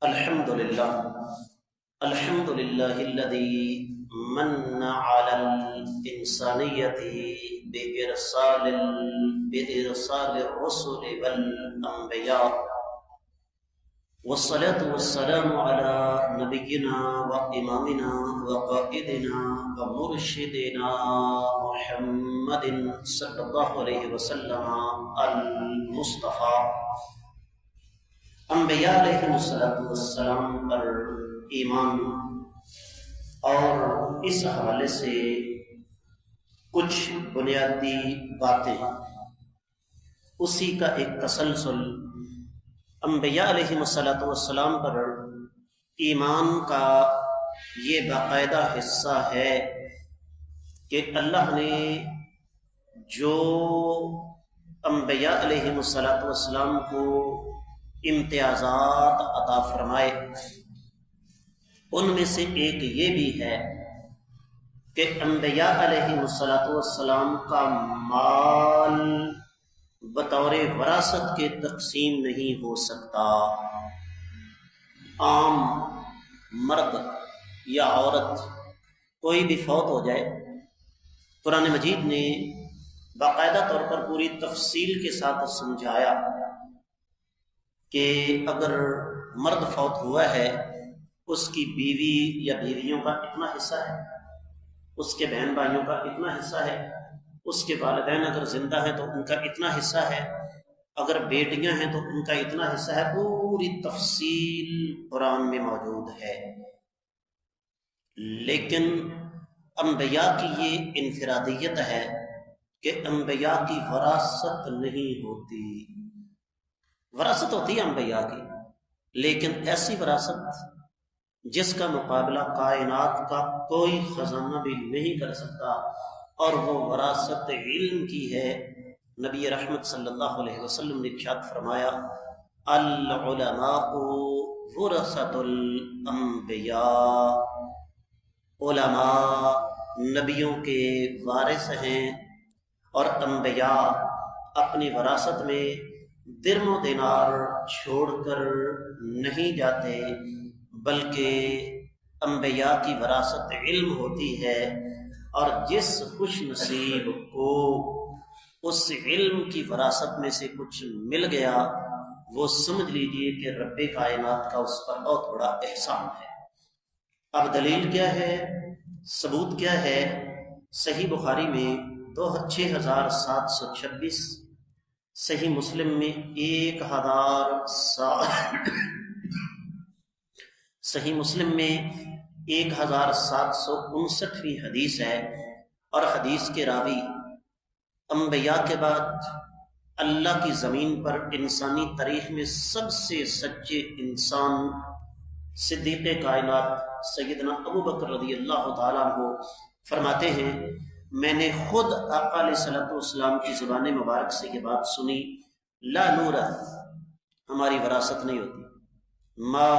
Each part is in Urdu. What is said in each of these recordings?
الحمد لله الذي من على الإنسانية بإرسال الرسل والأنبياء، والصلاة والسلام على نبينا وإمامنا وقائدنا ومرشدنا محمد صلی اللہ علیہ وسلم المصطفى۔ انبیاء علیہ السلام پر ایمان اور اس حوالے سے کچھ بنیادی باتیں، اسی کا ایک تسلسل انبیاء علیہ السلام پر ایمان کا یہ باقاعدہ حصہ ہے کہ اللہ نے جو انبیاء علیہ السلام کو امتیازات عطا فرمائے ان میں سے ایک یہ بھی ہے کہ انبیاء علیہ السلام کا مال بطور وراثت کے تقسیم نہیں ہو سکتا۔ عام مرد یا عورت کوئی بھی فوت ہو جائے، قرآن مجید نے باقاعدہ طور پر پوری تفصیل کے ساتھ سمجھایا کہ اگر مرد فوت ہوا ہے اس کی بیوی یا بیویوں کا اتنا حصہ ہے، اس کے بہن بھائیوں کا اتنا حصہ ہے، اس کے والدین اگر زندہ ہیں تو ان کا اتنا حصہ ہے، اگر بیٹیاں ہیں تو ان کا اتنا حصہ ہے، پوری تفصیل قرآن میں موجود ہے۔ لیکن انبیاء کی یہ انفرادیت ہے کہ انبیاء کی وراثت نہیں ہوتی۔ وراثت ہوتی ہے انبیاء کی، لیکن ایسی وراثت جس کا مقابلہ کائنات کا کوئی خزانہ بھی نہیں کر سکتا، اور وہ وراثت علم کی ہے۔ نبی رحمت صلی اللہ علیہ وسلم نے ارشاد فرمایا، العلماء ورثۃ الانبیاء، علماء نبیوں کے وارث ہیں، اور انبیاء اپنی وراثت میں درم و دینار چھوڑ کر نہیں جاتے، بلکہ انبیاء کی وراثت علم ہوتی ہے، اور جس خوش نصیب کو اس علم کی وراثت میں سے کچھ مل گیا وہ سمجھ لیجئے کہ رب کائنات کا اس پر بہت بڑا احسان ہے۔ اب دلیل کیا ہے، ثبوت کیا ہے؟ صحیح بخاری میں 6726، صحیح مسلم میں 1759 حدیث ہے، اور حدیث کے راوی انبیاء کے بعد اللہ کی زمین پر انسانی تاریخ میں سب سے سچے انسان صدیق کائنات سیدنا ابو بکر رضی اللہ تعالیٰ عنہ فرماتے ہیں، میں نے خود آقا علیہ الصلوۃ والسلام کی زبان مبارک سے یہ بات سنی، لا نورث، ہماری وراثت نہیں ہوتی، ما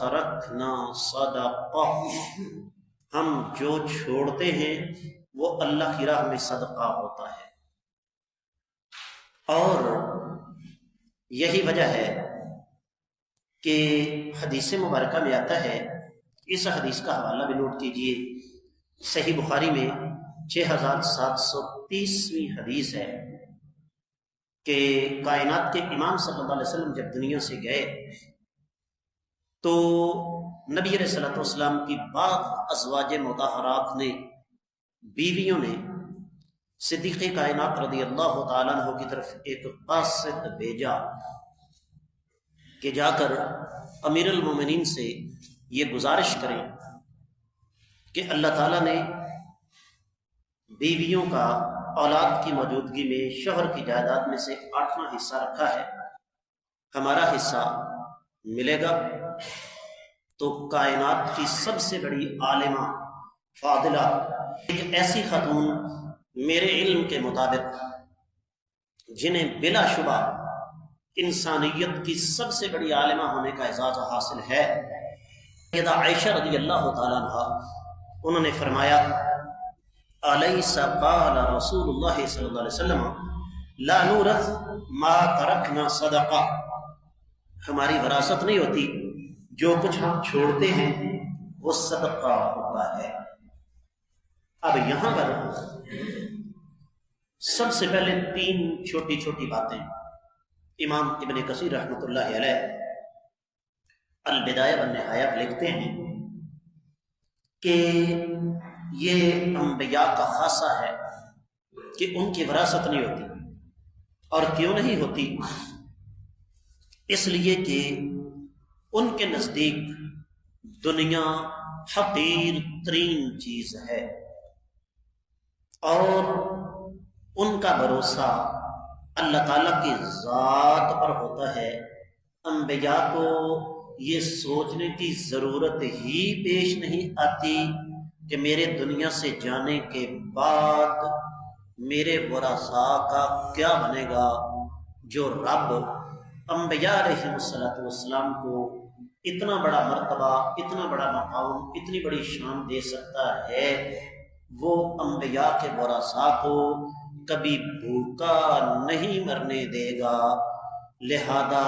ترکنا صدقہ، ہم جو چھوڑتے ہیں وہ اللہ کی راہ میں صدقہ ہوتا ہے۔ اور یہی وجہ ہے کہ حدیث مبارکہ میں آتا ہے، اس حدیث کا حوالہ بھی نوٹ کیجئے، صحیح بخاری میں 6730 حدیث ہے کہ کائنات کے امام صلی اللہ علیہ وسلم جب دنیا سے گئے تو نبی علیہ الصلوۃ والسلام کی بعض ازواج مطہرات نے، بیویوں نے صدیق کائنات رضی اللہ تعالیٰ عنہ کی طرف ایک قاصد بھیجا کہ جا کر امیر المومنین سے یہ گزارش کریں کہ اللہ تعالیٰ نے بیویوں کا اولاد کی موجودگی میں شوہر کی جائیداد میں سے 8واں حصہ رکھا ہے، ہمارا حصہ ملے گا۔ تو کائنات کی سب سے بڑی عالمہ فاضلہ، ایک ایسی خاتون میرے علم کے مطابق جنہیں بلا شبہ انسانیت کی سب سے بڑی عالمہ ہونے کا اعزاز حاصل ہے، سیدہ عائشہ رضی اللہ تعالیٰ عنہ، انہوں نے فرمایا، الیس قال رسول اللہ صلی اللہ علیہ وسلم لا نورث ما ترکنا صدقہ، ہماری وراثت نہیں ہوتی جو کچھ ہم چھوڑتے ہیں وہ صدقہ ہوتا ہے۔ اب یہاں پر سب سے پہلے 3 چھوٹی چھوٹی باتیں امام ابن کثیر رحمۃ اللہ علیہ البدایہ والنہایہ لکھتے ہیں کہ یہ انبیاء کا خاصہ ہے کہ ان کی وراثت نہیں ہوتی۔ اور کیوں نہیں ہوتی؟ اس لیے کہ ان کے نزدیک دنیا حقیر ترین چیز ہے، اور ان کا بھروسہ اللہ تعالیٰ کی ذات پر ہوتا ہے۔ انبیاء کو یہ سوچنے کی ضرورت ہی پیش نہیں آتی کہ میرے دنیا سے جانے کے بعد میرے ورثاء کا کیا بنے گا۔ جو رب انبیاء علیہ السلام کو اتنا بڑا مرتبہ، اتنا بڑا مقام، اتنی بڑی شان دے سکتا ہے، وہ انبیاء کے ورثاء کو کبھی بھوکا نہیں مرنے دے گا۔ لہذا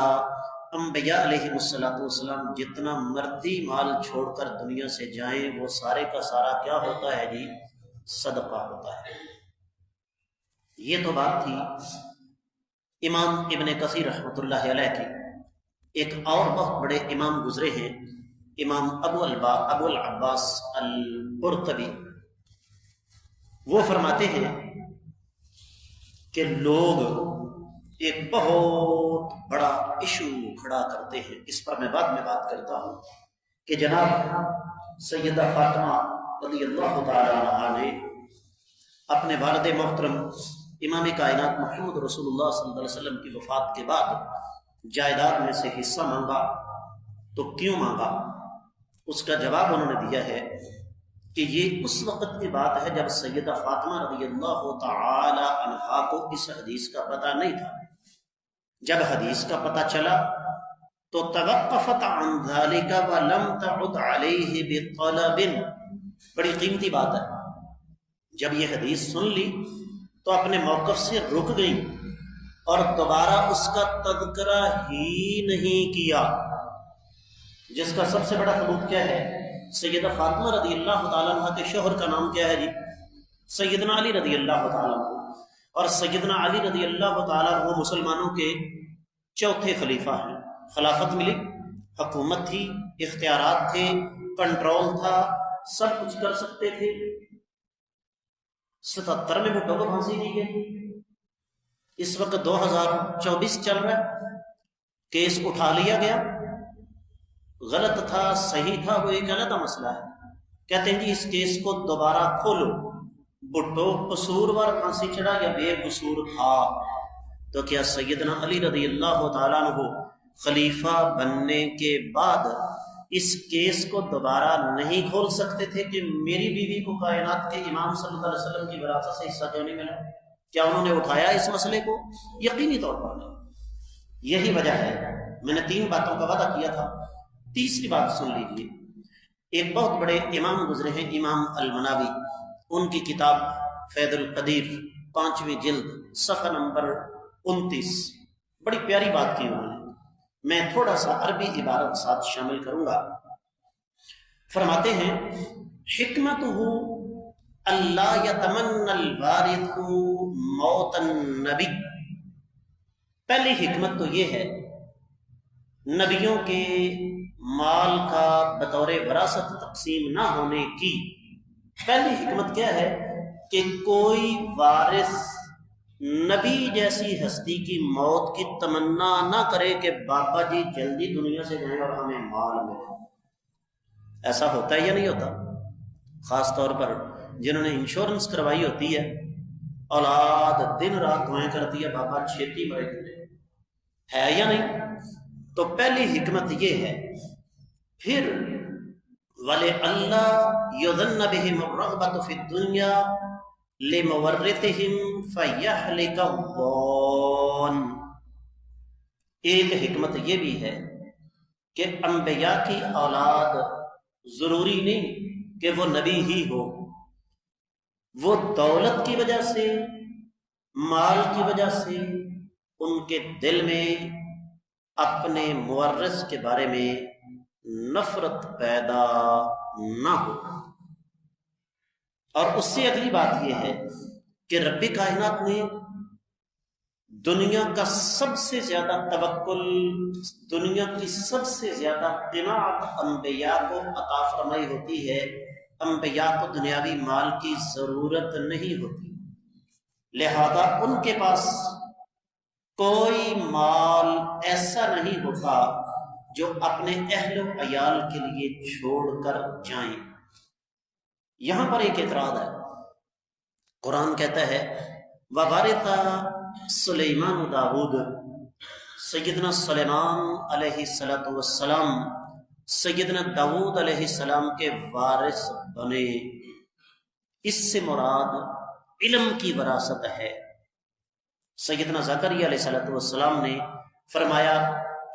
انبیاء علیہ السلام جتنا مرضی مال چھوڑ کر دنیا سے جائیں، وہ سارے کا سارا کیا ہوتا ہے جی؟ صدقہ ہوتا ہے۔ یہ تو بات تھی امام ابن کثیر رحمۃ اللہ علیہ کی۔ ایک اور بہت بڑے امام گزرے ہیں، امام ابو العباس القرطبی۔ وہ فرماتے ہیں کہ لوگ ایک بہت بڑا ایشو کھڑا کرتے ہیں، اس پر میں بعد میں بات کرتا ہوں، کہ جناب سیدہ فاطمہ رضی اللہ تعالی عنہا نے اپنے والد محترم امام کائنات محمد رسول اللہ صلی اللہ علیہ وسلم کی وفات کے بعد جائیداد میں سے حصہ مانگا، تو کیوں مانگا؟ اس کا جواب انہوں نے دیا ہے کہ یہ اس وقت کی بات ہے جب سیدہ فاطمہ رضی اللہ تعالی عنہا کو اس حدیث کا پتہ نہیں تھا۔ جب حدیث کا پتہ چلا تو توقفت عن ذلك ولم تعد علیہ بطلب۔ بڑی قیمتی بات ہے، جب یہ حدیث سن لی تو اپنے موقف سے رک گئی اور دوبارہ اس کا تذکرہ ہی نہیں کیا، جس کا سب سے بڑا ثبوت کیا ہے؟ سیدہ فاطمہ رضی اللہ تعالیٰ عنہ کے شوہر کا نام کیا ہے جی؟ سیدنا علی رضی اللہ تعالیٰ عنہ۔ اور سیدنا علی رضی اللہ تعالیٰ عنہ مسلمانوں کے چوتھے خلیفہ ہیں۔ خلافت ملی، حکومت تھی، اختیارات تھے، کنٹرول تھا، سب کچھ کر سکتے تھے۔ 77 میں بھٹو کو پھانسی دی گئی۔ اس وقت 2024 چل رہا ہے، کیس اٹھا لیا گیا، غلط تھا صحیح تھا وہ ایک علیحدہ مسئلہ ہے۔ کہتے ہیں جی اس کیس کو دوبارہ کھولو، بھٹو قصوروار پھانسی چڑھا یا بے قصور تھا؟ تو کیا سیدنا علی رضی اللہ تعالیٰ عنہ خلیفہ بننے کے بعد اس کیس کو دوبارہ نہیں کھول سکتے تھے کہ میری بیوی کو کائنات کے امام صلی اللہ علیہ وسلم کی وراثت سے حصہ کیوں نہیں ملا؟ کیا انہوں نے اٹھایا اس مسئلے کو؟ یقینی طور پر نہیں۔ یہی وجہ ہے، میں نے 3 باتوں کا وعدہ کیا تھا، تیسری بات سن لیجیے۔ ایک بہت بڑے امام گزرے ہیں، امام المناوی، ان کی کتاب فیض القدیر 5ویں جلد صفحہ نمبر 29، بڑی پیاری بات کی انہوں نے۔ میں تھوڑا سا عربی عبارت ساتھ شامل کروں گا۔ فرماتے ہیں حکمتہ اللہ یتمنى الوارث موت النبی۔ پہلی حکمت تو یہ ہے نبیوں کے مال کا بطور وراثت تقسیم نہ ہونے کی۔ پہلی حکمت کیا ہے کہ کوئی وارث نبی جیسی ہستی کی موت کی تمنا نہ کرے کہ بابا جی جلدی دنیا سے جائیں اور ہمیں مال ملے۔ ایسا ہوتا ہے یا نہیں ہوتا؟ خاص طور پر جنہوں نے انشورنس کروائی ہوتی ہے، اولاد دن رات دعائیں کرتی ہے بابا چھیتی مرے، ہے یا نہیں؟ تو پہلی حکمت یہ ہے۔ پھر وَلِأَلَّا يُظَنَّ بِهِمُ الرَّغْبَةُ فِي الدُّنْيَا لِمُوَرِّثِهِمْ فَيَحْلِكَ الظَّانُّ۔ ایک حکمت یہ بھی ہے کہ انبیاء کی اولاد ضروری نہیں کہ وہ نبی ہی ہو، وہ دولت کی وجہ سے، مال کی وجہ سے ان کے دل میں اپنے مورث کے بارے میں نفرت پیدا نہ ہو۔ اور اس سے اگلی بات یہ ہے کہ رب کائنات نے دنیا کا سب سے زیادہ توکل، دنیا کی سب سے زیادہ قناعت انبیاء کو عطا فرمائی ہوتی ہے۔ انبیاء کو دنیاوی مال کی ضرورت نہیں ہوتی، لہذا ان کے پاس کوئی مال ایسا نہیں ہوتا جو اپنے اہل و عیال کے لیے چھوڑ کر جائیں۔ یہاں پر ایک اعتراض ہے۔ قرآن کہتا ہے وَوَارِثَ سلیمان داود، سیدنا سلیمان علیہ السلام سیدنا داود علیہ السلام کے وارث بنے۔ اس سے مراد علم کی وراثت ہے۔ سیدنا زکریا علیہ السلام نے فرمایا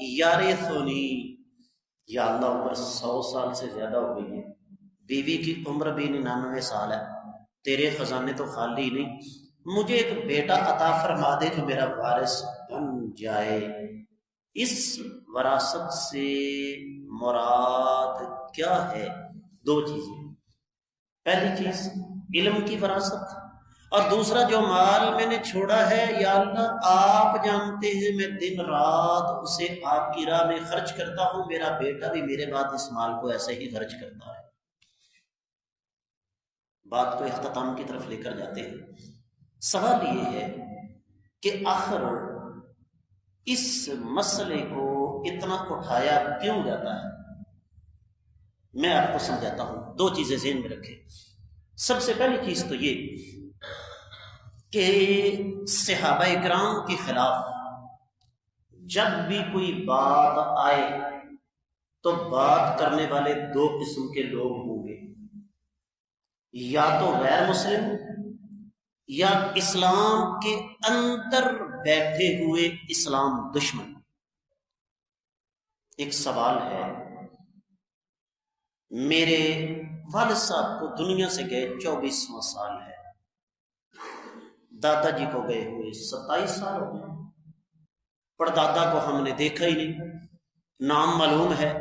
یارثنی، یا اللہ عمر 100 سال سے زیادہ ہو گئی ہے، بیوی کی عمر بھی 99 سال ہے، تیرے خزانے تو خالی نہیں، مجھے ایک بیٹا عطا فرما دے جو میرا وارث بن جائے۔ اس وراثت سے مراد کیا ہے؟ 2 چیزیں، پہلی چیز علم کی وراثت، اور دوسرا جو مال میں نے چھوڑا ہے یا اللہ آپ جانتے ہیں میں دن رات اسے آپ کی راہ میں خرچ کرتا ہوں، میرا بیٹا بھی میرے بعد اس مال کو ایسے ہی خرچ کرتا ہے۔ بات کو اختتام کی طرف لے کر جاتے ہیں۔ سوال یہ ہے کہ آخر اس مسئلے کو اتنا اٹھایا کیوں جاتا ہے؟ میں آپ کو سمجھاتا ہوں، 2 چیزیں ذہن میں رکھیں۔ سب سے پہلی چیز تو یہ کہ صحابہ اکرام کے خلاف جب بھی کوئی بات آئے تو بات کرنے والے 2 قسم کے لوگ ہوں گے، یا تو غیر مسلم یا اسلام کے اندر بیٹھے ہوئے اسلام دشمن۔ ایک سوال ہے، میرے والد صاحب کو دنیا سے گئے 24واں سال ہے، دادا جی کو گئے ہوئے 27 سال ہو گئے، پردادا کو ہم نے دیکھا ہی نہیں، نام معلوم ہے،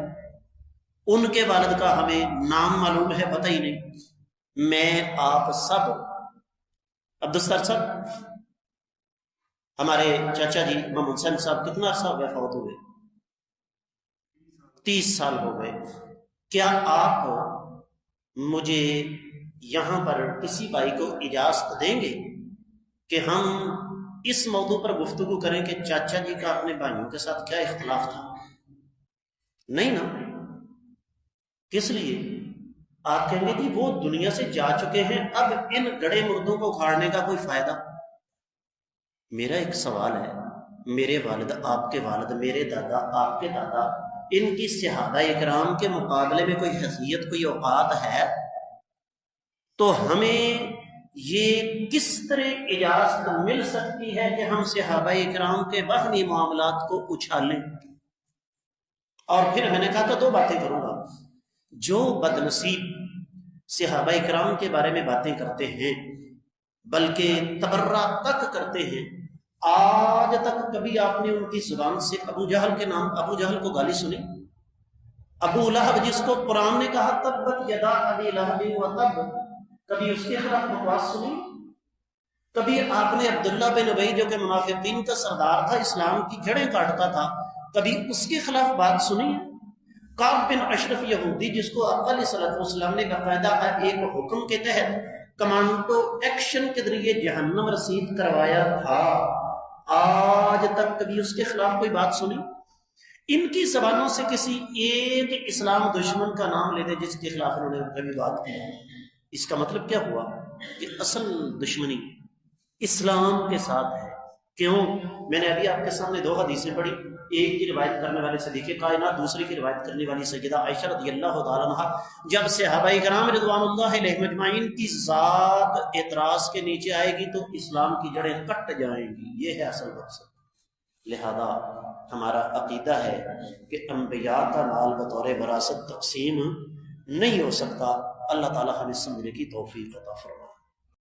ان کے والد کا ہمیں نام معلوم ہے، پتہ ہی نہیں۔ میں آپ سب، عبدالستار صاحب ہمارے چاچا جی محمد حسین صاحب کتنا عرصہ ہو گیا فوت ہوئے؟ 30 سال ہو گئے۔ کیا آپ مجھے یہاں پر کسی بھائی کو اجازت دیں گے کہ ہم اس موضوع پر گفتگو کریں کہ چاچا جی کا اپنے بھائیوں کے ساتھ کیا اختلاف تھا؟ نہیں نا؟ کس لیے؟ آپ کہیں گے کہ وہ دنیا سے جا چکے ہیں، اب ان گڑے مردوں کو اکھاڑنے کا کوئی فائدہ؟ میرا ایک سوال ہے، میرے والد آپ کے والد، میرے دادا آپ کے دادا، ان کی صحابہ اکرام کے مقابلے میں کوئی حیثیت، کوئی اوقات ہے؟ تو ہمیں یہ کس طرح اجازت مل سکتی ہے کہ ہم صحابہ اکرام کے باہمی معاملات کو اچھالیں؟ اور پھر میں نے کہا تھا 2 باتیں کروں گا۔ جو بد نصیب صحابہ اکرام کے بارے میں باتیں کرتے ہیں بلکہ تبرہ تک کرتے ہیں، آج تک کبھی آپ نے ان کی زبان سے ابو جہل کے نام، ابو جہل کو گالی سنی؟ ابو لہب جس کو قرآن نے کہا تبت یدا ابی لہب وتب، کبھی اس کے خلاف بکواس سنی؟ کبھی آپ نے عبداللہ بن ابی جو کہ منافقین کا سردار تھا، اسلام کی جڑیں کاٹتا تھا، کبھی اس کے خلاف بات سنی؟ کعب بن اشرف یہودی جس کو آقا علیہ الصلوۃ والسلام نے باقاعدہ ایک حکم کے تحت کمانڈو ایکشن کے ذریعے جہنم رسید کروایا تھا، آج تک کبھی اس کے خلاف کوئی بات سنی؟ ان کی زبانوں سے کسی ایک اسلام دشمن کا نام لے دے جس کے خلاف انہوں نے کبھی بات کی۔ اس کا مطلب کیا ہوا کہ اصل دشمنی اسلام کے ساتھ ہے۔ کیوں؟ میں نے ابھی آپ کے سامنے 2 حدیثیں پڑھی، ایک کی روایت کرنے والے صدیق کائنات، دوسری کی روایت کرنے والی سیدہ عائشہ رضی اللہ تعالیٰ عنہا۔ جب صحابہ کرام رضوان اللہ علیہ مجمعین کی ذات اعتراض کے نیچے آئے گی تو اسلام کی جڑیں کٹ جائیں گی، یہ ہے اصل مقصد۔ لہذا ہمارا عقیدہ ہے کہ انبیاء کا مال بطور وراثت تقسیم نہیں ہو سکتا۔ اللہ تعالیٰ ہمیں سمجھنے کی توفیق عطا فرمائے۔